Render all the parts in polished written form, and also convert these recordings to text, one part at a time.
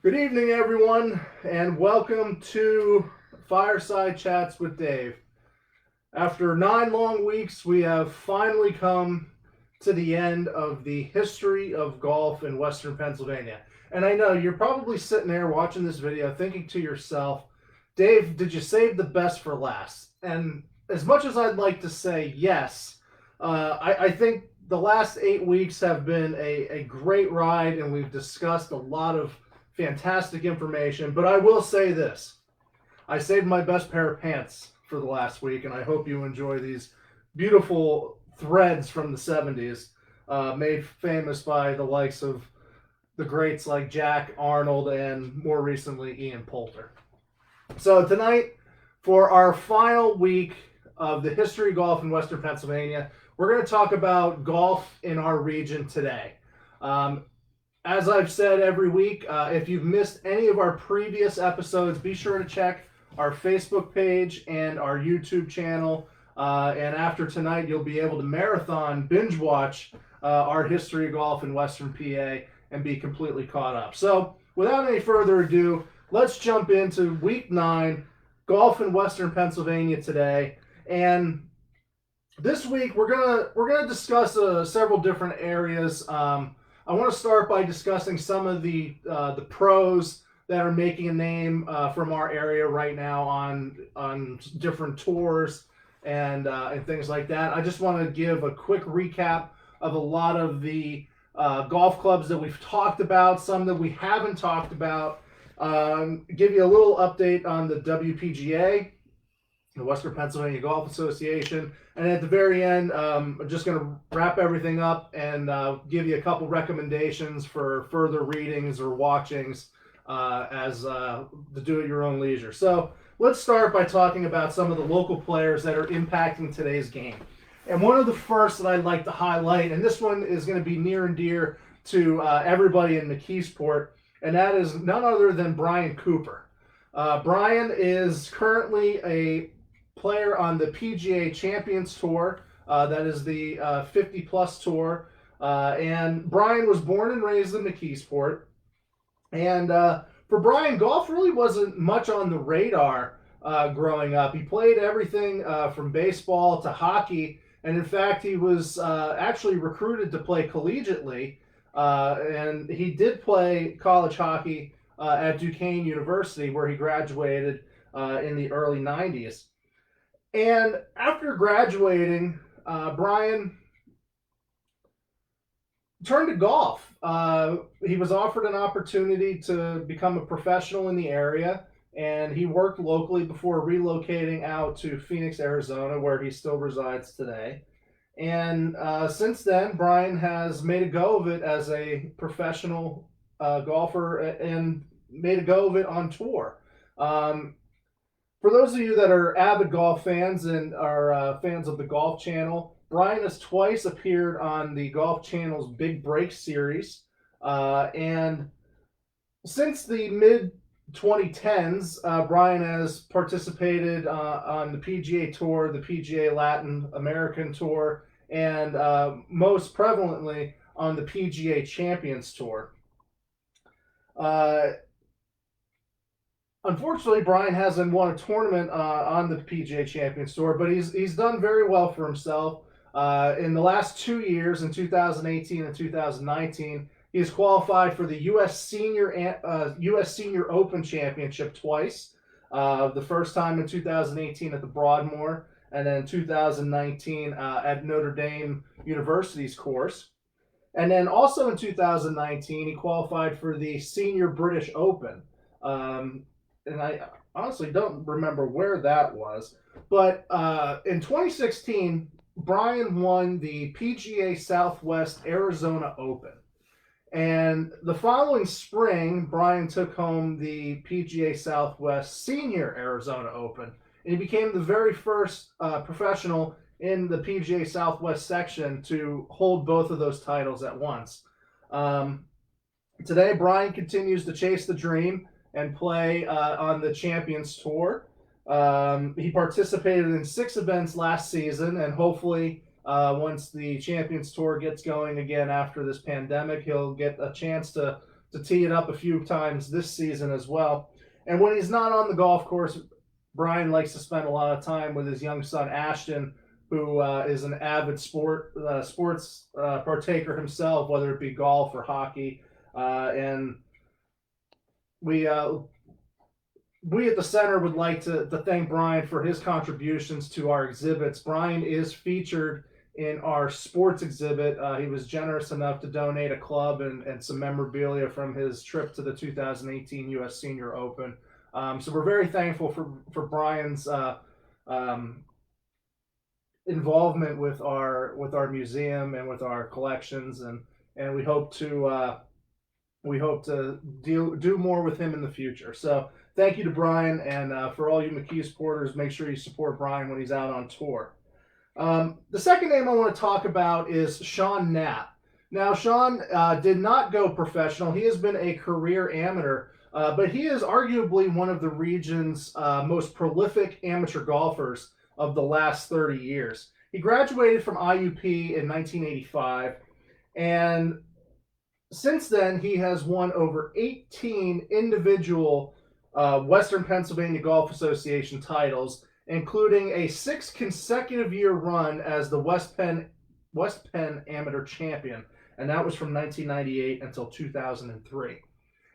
Good evening, everyone, and welcome to Fireside Chats with Dave. After 9 long weeks, we have finally come to the end of the history of golf in Western Pennsylvania. And I know you're probably sitting there watching this video thinking to yourself, Dave, did you save the best for last? And as much as I'd like to say yes, I think the last 8 weeks have been a great ride, and we've discussed a lot of fantastic information. But I will say this: I saved my best pair of pants for the last week, and I hope you enjoy these beautiful threads from the 70s, made famous by the likes of the greats like Jack Arnold and more recently Ian Poulter. So tonight, for our final week of the history of golf in Western Pennsylvania, we're going to talk about golf in our region today. As I've said every week, if you've missed any of our previous episodes, be sure to check our Facebook page and our YouTube channel. And after tonight, you'll be able to marathon, binge watch our history of golf in Western PA and be completely caught up. So without any further ado, let's jump into week 9, golf in Western Pennsylvania today. And this week, we're gonna discuss several different areas. I want to start by discussing some of the pros that are making a name from our area right now on different tours and things like that. I just want to give a quick recap of a lot of the golf clubs that we've talked about, some that we haven't talked about. Give you a little update on the WPGA, the Western Pennsylvania Golf Association. And at the very end, I'm just going to wrap everything up and give you a couple recommendations for further readings or watchings to do at your own leisure. So let's start by talking about some of the local players that are impacting today's game. And one of the first that I'd like to highlight, and this one is going to be near and dear to everybody in McKeesport, and that is none other than Brian Cooper. Brian is currently a player on the PGA Champions Tour. That is the 50-plus tour. And Brian was born and raised in McKeesport. And for Brian, golf really wasn't much on the radar growing up. He played everything from baseball to hockey. And in fact, he was actually recruited to play collegiately. And he did play college hockey at Duquesne University, where he graduated in the early 90s. And after graduating, Brian turned to golf. He was offered an opportunity to become a professional in the area, and he worked locally before relocating out to Phoenix, Arizona, where he still resides today. And since then, Brian has made a go of it as a professional golfer and made a go of it on tour. For those of you that are avid golf fans and are fans of the Golf Channel, Brian has twice appeared on the Golf Channel's Big Break series. And since the mid-2010s, Brian has participated on the PGA Tour, the PGA Latin American Tour, and most prevalently on the PGA Champions Tour. Unfortunately, Brian hasn't won a tournament on the PGA Champions Tour, but he's done very well for himself. In the last 2 years, in 2018 and 2019, he has qualified for the U.S. Senior Open Championship twice. The first time in 2018 at the Broadmoor, and then 2019 at Notre Dame University's course. And then also in 2019, he qualified for the Senior British Open. And I honestly don't remember where that was. But in 2016, Brian won the PGA Southwest Arizona Open. And the following spring, Brian took home the PGA Southwest Senior Arizona Open. And he became the very first professional in the PGA Southwest section to hold both of those titles at once. Today, Brian continues to chase the dream and play on the Champions Tour. He participated in 6 events last season, and hopefully once the Champions Tour gets going again after this pandemic, he'll get a chance to tee it up a few times this season as well. And when he's not on the golf course, Brian likes to spend a lot of time with his young son Ashton, who is an avid sports partaker himself, whether it be golf or hockey. And we at the center would like to thank Brian for his contributions to our exhibits. Brian is featured in our sports exhibit. He was generous enough to donate a club and some memorabilia from his trip to the 2018 U.S. Senior Open. So we're very thankful for Brian's involvement with our museum and with our collections, and we hope to do more with him in the future. So thank you to Brian, and for all you McKeesport, make sure you support Brian when he's out on tour. The second name I want to talk about is Sean Knapp. Now, Sean did not go professional. He has been a career amateur, but he is arguably one of the region's most prolific amateur golfers of the last 30 years. He graduated from IUP in 1985, and since then, he has won over 18 individual Western Pennsylvania Golf Association titles, including a 6 consecutive year run as the West Penn Amateur Champion, and that was from 1998 until 2003.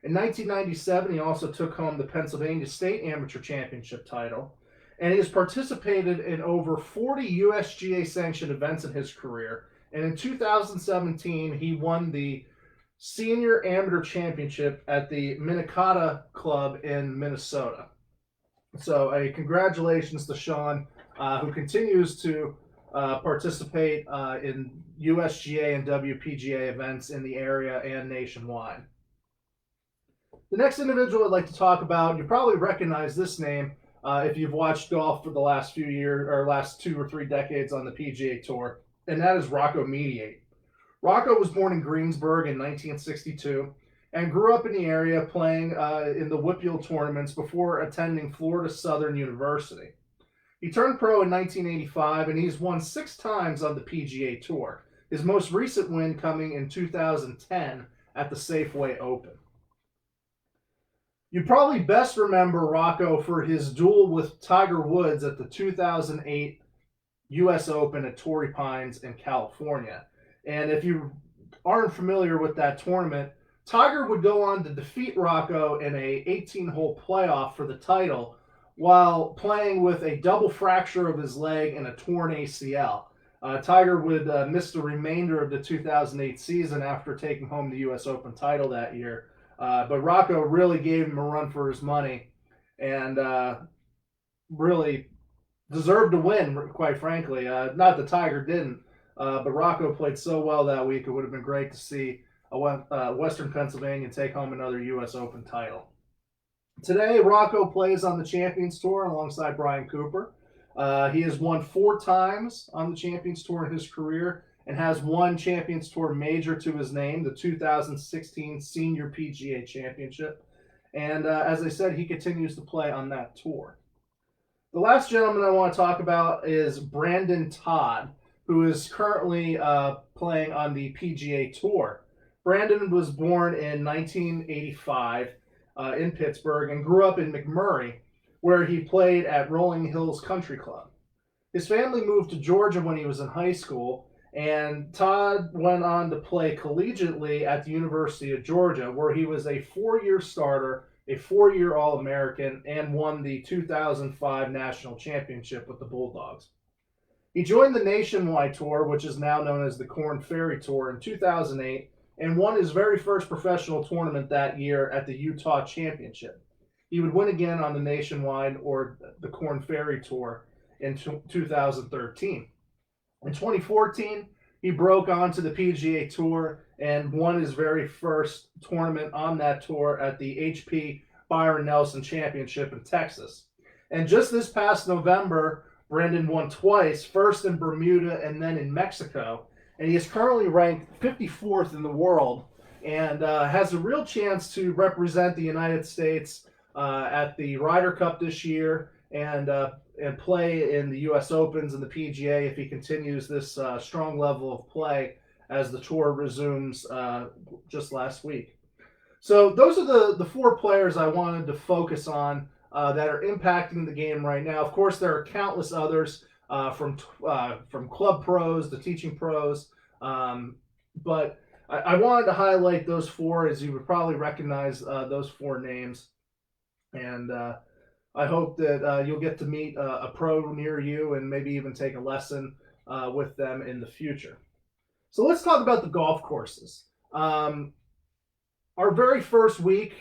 In 1997, he also took home the Pennsylvania State Amateur Championship title, and he has participated in over 40 USGA sanctioned events in his career. And in 2017, he won the Senior Amateur Championship at the Minnetonka Club in Minnesota. So congratulations to Sean, who continues to participate in USGA and WPGA events in the area and nationwide. The next individual I'd like to talk about, you probably recognize this name if you've watched golf for the last few years or last 2 or 3 decades on the PGA Tour, and that is Rocco Mediate. Rocco was born in Greensburg in 1962 and grew up in the area playing in the Whippeal tournaments before attending Florida Southern University. He turned pro in 1985, and he's won 6 times on the PGA Tour, his most recent win coming in 2010 at the Safeway Open. You probably best remember Rocco for his duel with Tiger Woods at the 2008 U.S. Open at Torrey Pines in California. And if you aren't familiar with that tournament, Tiger would go on to defeat Rocco in a 18-hole playoff for the title while playing with a double fracture of his leg and a torn ACL. Tiger would miss the remainder of the 2008 season after taking home the U.S. Open title that year. But Rocco really gave him a run for his money and really deserved to win, quite frankly. Not that Tiger didn't, but Rocco played so well that week, it would have been great to see a Western Pennsylvania take home another U.S. Open title. Today, Rocco plays on the Champions Tour alongside Brian Cooper. He has won 4 times on the Champions Tour in his career and has one Champions Tour major to his name, the 2016 Senior PGA Championship. And as I said, he continues to play on that tour. The last gentleman I want to talk about is Brandon Todd, who is currently playing on the PGA Tour. Brandon was born in 1985 in Pittsburgh and grew up in McMurray, where he played at Rolling Hills Country Club. His family moved to Georgia when he was in high school, and Todd went on to play collegiately at the University of Georgia, where he was a 4-year starter, a 4-year All-American, and won the 2005 National Championship with the Bulldogs. He joined the Nationwide Tour, which is now known as the Korn Ferry Tour, in 2008, and won his very first professional tournament that year at the Utah Championship. He would win again on the Nationwide or the Korn Ferry Tour in 2013. In 2014, he broke onto the PGA Tour and won his very first tournament on that tour at the HP Byron Nelson Championship in Texas. And just this past November, Brandon won twice, first in Bermuda and then in Mexico. And he is currently ranked 54th in the world and has a real chance to represent the United States at the Ryder Cup this year and play in the U.S. Opens and the PGA if he continues this strong level of play as the tour resumes just last week. So those are the four players I wanted to focus on that are impacting the game right now. Of course, there are countless others from club pros to teaching pros, but I wanted to highlight those four, as you would probably recognize those four names, and I hope that you'll get to meet a pro near you and maybe even take a lesson with them in the future. So let's talk about the golf courses. Our very first week,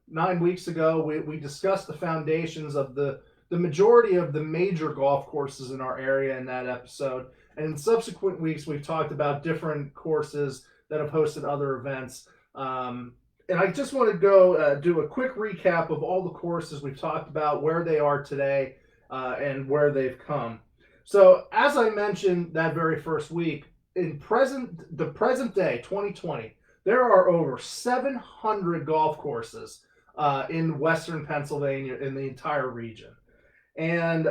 9 weeks ago, we discussed the foundations of the majority of the major golf courses in our area in that episode. And in subsequent weeks, we've talked about different courses that have hosted other events. And I just want to go do a quick recap of all the courses we've talked about, where they are today, and where they've come. So, as I mentioned that very first week, in the present day, 2020, there are over 700 golf courses in Western Pennsylvania in the entire region. And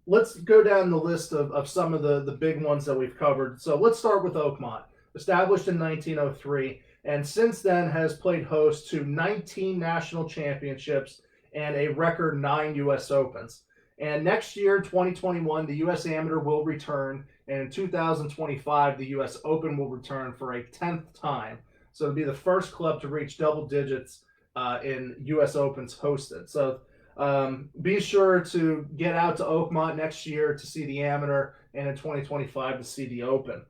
let's go down the list of some of the big ones that we've covered. So let's start with Oakmont, established in 1903, and since then has played host to 19 national championships and a record 9 U.S. Opens. And next year, 2021, the U.S. Amateur will return, and in 2025, the U.S. Open will return for a 10th time. So it'll be the first club to reach double digits in U.S. Opens hosted. So be sure to get out to Oakmont next year to see the Amateur, and in 2025 to see the Open.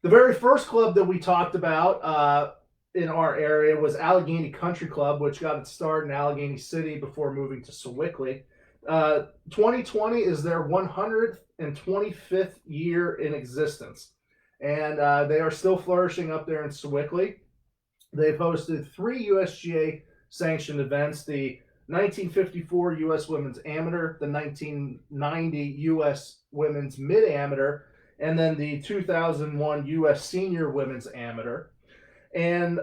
The very first club that we talked about in our area was Allegheny Country Club, which got its start in Allegheny City before moving to Sewickley. 2020 is their 125th year in existence, and they are still flourishing up there in Sewickley. They've hosted 3 USGA sanctioned events: the 1954 U.S. Women's Amateur, the 1990 U.S. Women's Mid-Amateur, and then the 2001 U.S. Senior Women's Amateur. And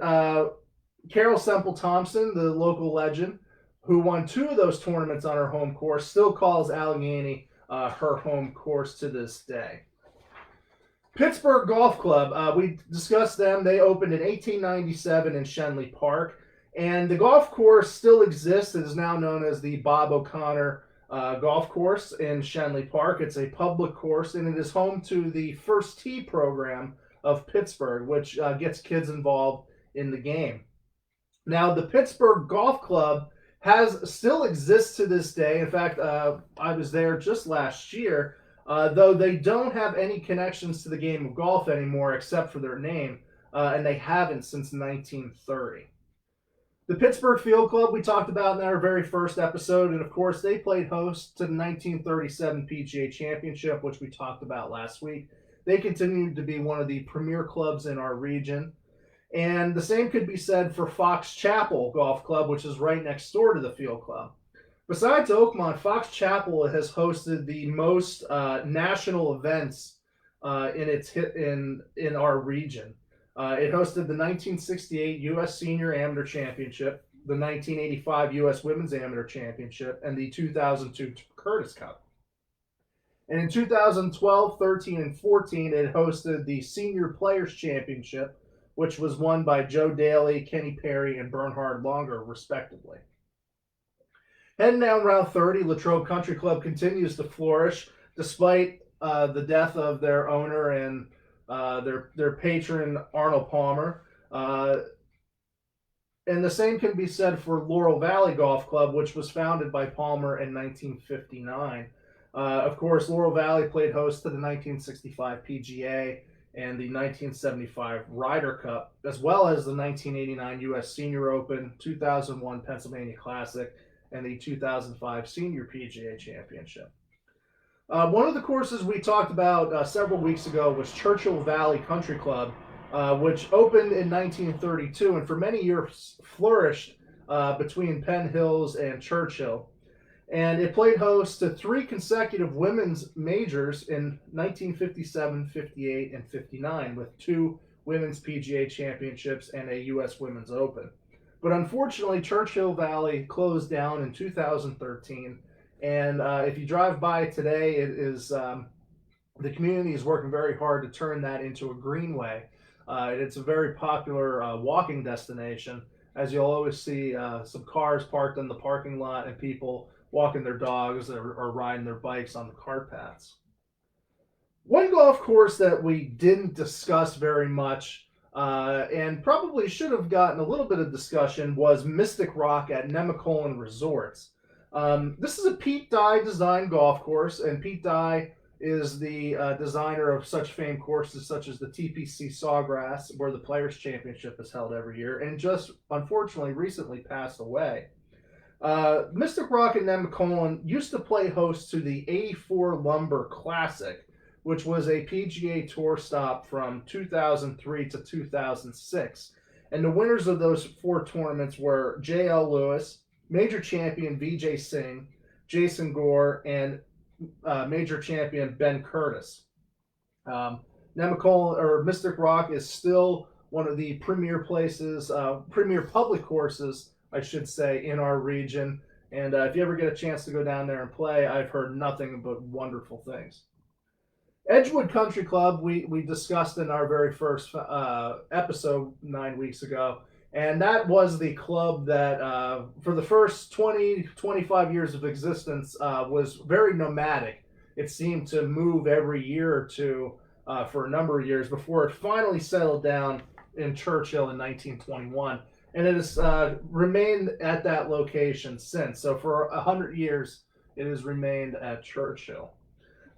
Carol Semple Thompson, the local legend, who won 2 of those tournaments on her home course, still calls Allegheny her home course to this day. Pittsburgh Golf Club, we discussed them. They opened in 1897 in Shenley Park, and the golf course still exists. It is now known as the Bob O'Connor Golf Course in Shenley Park. It's a public course, and it is home to the First Tee program of Pittsburgh, which gets kids involved in the game. Now, the Pittsburgh Golf Club still exists to this day. In fact, I was there just last year, though they don't have any connections to the game of golf anymore except for their name, and they haven't since 1930. The Pittsburgh Field Club we talked about in our very first episode, and of course they played host to the 1937 PGA Championship, which we talked about last week. They continue to be one of the premier clubs in our region. And the same could be said for Fox Chapel Golf Club, which is right next door to the Field Club. Besides Oakmont, Fox Chapel has hosted the most national events in our region. It hosted the 1968 U.S. Senior Amateur Championship, the 1985 U.S. Women's Amateur Championship, and the 2002 Curtis Cup. And in 2012, 13, and 14, it hosted the Senior Players Championship, which was won by Joe Daly, Kenny Perry, and Bernhard Longer, respectively. Heading down Route 30, Latrobe Country Club continues to flourish despite the death of their owner and their patron, Arnold Palmer. And the same can be said for Laurel Valley Golf Club, which was founded by Palmer in 1959. Of course, Laurel Valley played host to the 1965 PGA and the 1975 Ryder Cup, as well as the 1989 U.S. Senior Open, 2001 Pennsylvania Classic, and the 2005 Senior PGA Championship. One of the courses we talked about several weeks ago was Churchill Valley Country Club, which opened in 1932 and for many years flourished between Penn Hills and Churchill. And it played host to 3 consecutive women's majors in 1957, 58, and 59, with 2 women's PGA championships and a U.S. Women's Open. But unfortunately, Churchill Valley closed down in 2013. And if you drive by today, it is the community is working very hard to turn that into a greenway. It's a very popular walking destination, as you'll always see some cars parked in the parking lot and people walking their dogs or riding their bikes on the cart paths. One golf course that we didn't discuss very much and probably should have gotten a little bit of discussion was Mystic Rock at Nemacolin Resorts. This is a Pete Dye designed golf course, and Pete Dye is the designer of such famed courses such as the TPC Sawgrass, where the Players' Championship is held every year, and just unfortunately recently passed away. Mystic Rock and Nemacolin used to play host to the 84 Lumber Classic, which was a PGA Tour stop from 2003 to 2006. And the winners of those 4 tournaments were J.L. Lewis, major champion Vijay Singh, Jason Gore, and major champion Ben Curtis. Nemacolin or Mystic Rock is still one of the premier places, premier public courses, I should say, in our region. And if you ever get a chance to go down there and play, I've heard nothing but wonderful things. Edgewood Country Club, we discussed in our very first episode 9 weeks ago. And that was the club that, for the first 25 years of existence, was very nomadic. It seemed to move every year or two for a number of years before it finally settled down in Churchill in 1921. And it has remained at that location since. So for 100 years, it has remained at Churchill.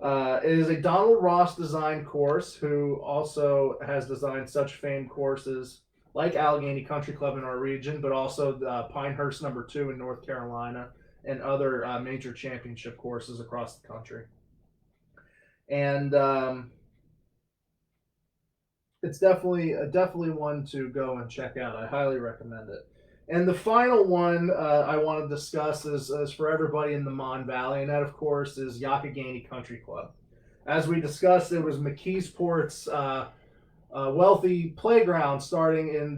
It is a Donald Ross designed course, who also has designed such famed courses like Allegheny Country Club in our region, but also Pinehurst No. 2 in North Carolina, and other major championship courses across the country. And it's definitely one to go and check out. I highly recommend it. And the final one I want to discuss is for everybody in the Mon Valley, and that, of course, is Youghiogheny Country Club. As we discussed, it was McKeesport's wealthy playground starting in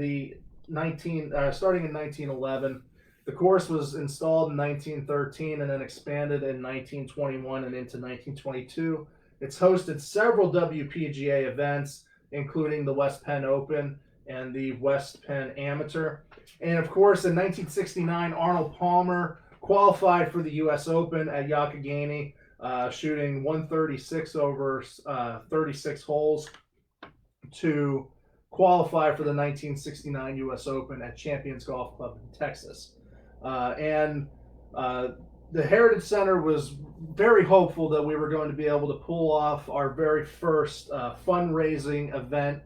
1911. The course was installed in 1913 and then expanded in 1921 and into 1922. It's hosted several WPGA events, including the West Penn Open and the West Penn Amateur. And of course, in 1969, Arnold Palmer qualified for the U.S. Open at Youghiogheny, shooting 136 over 36 holes to qualify for the 1969 U.S. Open at Champions Golf Club in Texas. And the Heritage Center was very hopeful that we were going to be able to pull off our very first fundraising event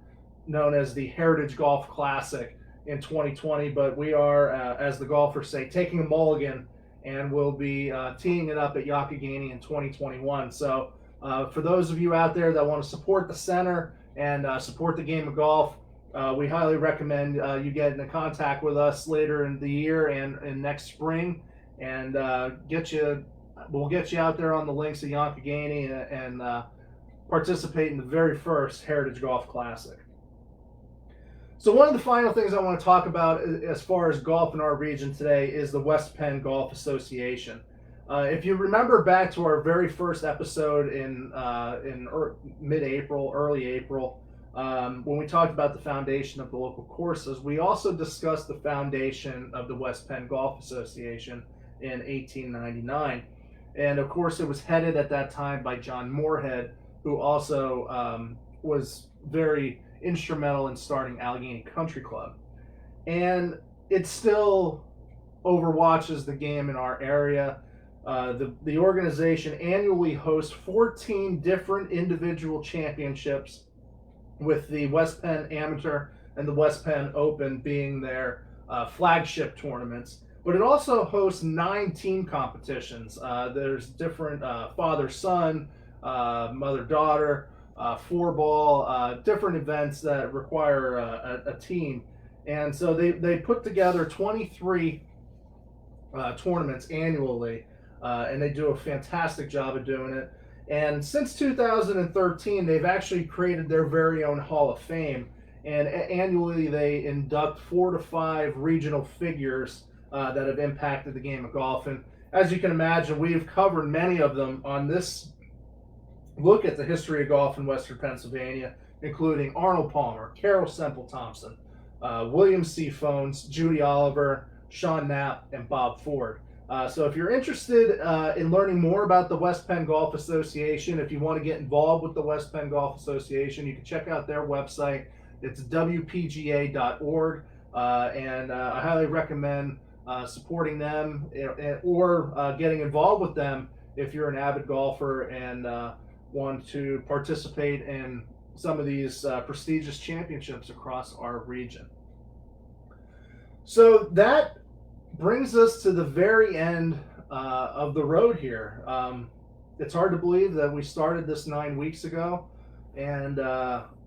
known as the Heritage Golf Classic in 2020, but we are, as the golfers say, taking a mulligan, and we'll be teeing it up at Youghiogheny in 2021. So for those of you out there that want to support the center and support the game of golf, we highly recommend you get in contact with us later in the year and next spring, and we'll get you out there on the links at Youghiogheny and participate in the very first Heritage Golf Classic. So one of the final things I want to talk about as far as golf in our region today is the West Penn Golf Association. If you remember back to our very first episode in mid-April, early April, when we talked about the foundation of the local courses, we also discussed the foundation of the West Penn Golf Association in 1899. And of course, it was headed at that time by John Moorhead, who also was very instrumental in starting Allegheny Country Club. And it still overwatches the game in our area. The organization annually hosts 14 different individual championships, with the West Penn Amateur and the West Penn Open being their flagship tournaments. But it also hosts 9 team competitions. There's different father-son, mother-daughter, 4-ball, different events that require a team. And so they put together 23 tournaments annually, and they do a fantastic job of doing it. And since 2013, they've actually created their very own Hall of Fame. And annually, they induct 4 to 5 regional figures that have impacted the game of golf. And as you can imagine, we've covered many of them on this look at the history of golf in Western Pennsylvania. including Arnold Palmer, Carol Semple Thompson, William C. Phones, Judy Oliver, Sean Knapp, and Bob Ford. So if you're interested in learning more about the West Penn Golf Association, if you want to get involved with the West Penn Golf Association, you can check out their website. It's wpga.org, and I highly recommend supporting them or getting involved with them if you're an avid golfer and want to participate in some of these prestigious championships across our region. So that brings us to the very end of the road here. It's hard to believe that we started this 9 weeks ago, and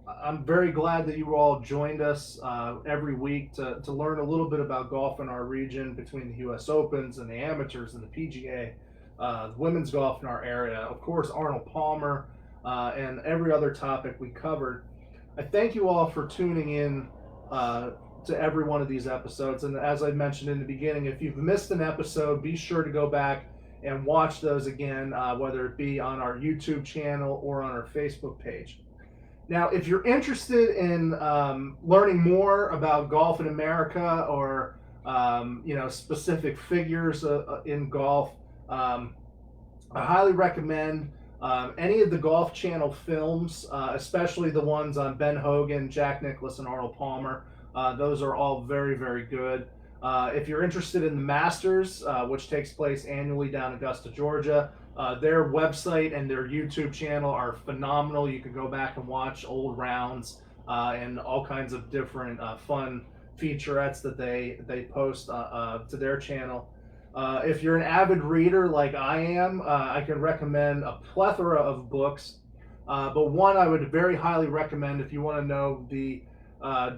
I'm very glad that you all joined us every week to learn a little bit about golf in our region, between the U.S. Opens and the amateurs and the PGA, women's golf in our area, of course, Arnold Palmer, and every other topic we covered. I thank you all for tuning in to every one of these episodes. And as I mentioned in the beginning, if you've missed an episode, be sure to go back and watch those again, whether it be on our YouTube channel or on our Facebook page. Now, if you're interested in learning more about golf in America, or specific figures in golf, I highly recommend any of the Golf Channel films, especially the ones on Ben Hogan, Jack Nicklaus, and Arnold Palmer. Those are all very, very good. If you're interested in the Masters, which takes place annually down in Augusta, Georgia, their website and their YouTube channel are phenomenal. You can go back and watch old rounds and all kinds of different fun featurettes that they post to their channel. If you're an avid reader like I am, I can recommend a plethora of books, but one I would very highly recommend if you want to know the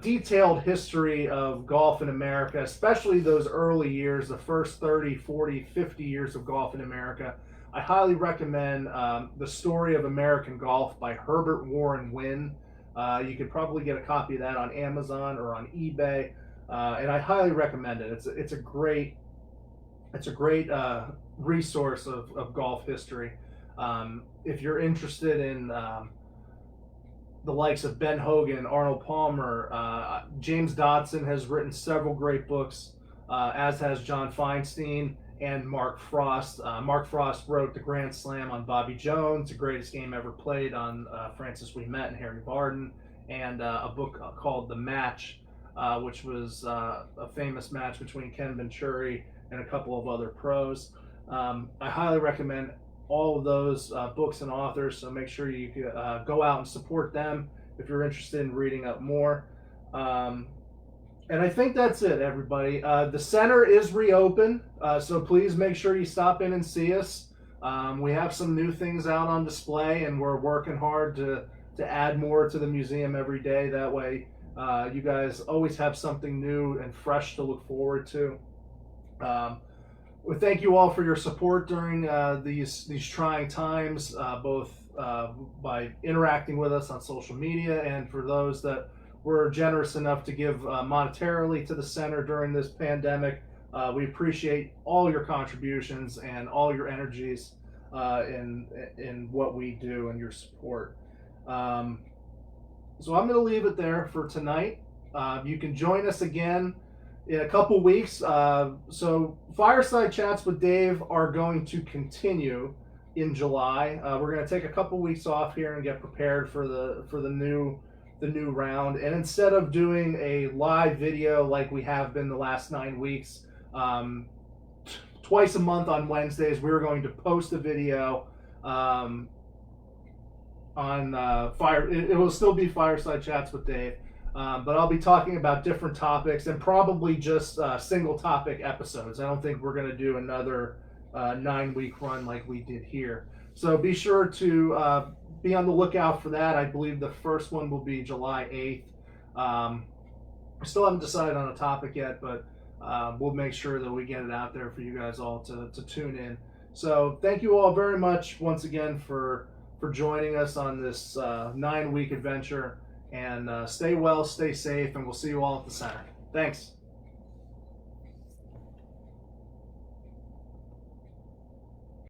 detailed history of golf in America, especially those early years, the first 30, 40, 50 years of golf in America. I highly recommend The Story of American Golf by Herbert Warren Wynn. You could probably get a copy of that on Amazon or on eBay, and I highly recommend it. It's a great resource of golf history. If you're interested in the likes of Ben Hogan, Arnold Palmer, James Dodson has written several great books, as has John Feinstein and Mark Frost. Mark Frost wrote The Grand Slam on Bobby Jones, The Greatest Game Ever Played on Francis Ouimet and Harry Vardon, and a book called The Match, which was a famous match between Ken Venturi and a couple of other pros. I highly recommend all of those books and authors, so make sure you go out and support them if you're interested in reading up more. And I think that's it, everybody. The center is reopened, so please make sure you stop in and see us. We have some new things out on display, and we're working hard to add more to the museum every day. That way you guys always have something new and fresh to look forward to. We thank you all for your support during these trying times, both by interacting with us on social media, and for those that were generous enough to give monetarily to the center during this pandemic. We appreciate all your contributions and all your energies in what we do and your support. So I'm going to leave it there for tonight. You can join us again in a couple weeks. So Fireside Chats with Dave are going to continue in July. We're going to take a couple weeks off here and get prepared for the new round. And instead of doing a live video like we have been the last 9 weeks, twice a month on Wednesdays, we're going to post a video on it will still be Fireside Chats with Dave. But I'll be talking about different topics and probably just single topic episodes. I don't think we're going to do another 9-week run like we did here. So be sure to be on the lookout for that. I believe the first one will be July 8th. I still haven't decided on a topic yet, but we'll make sure that we get it out there for you guys all to tune in. So thank you all very much once again for joining us on this 9-week adventure. And stay well, stay safe, and we'll see you all at the center. Thanks.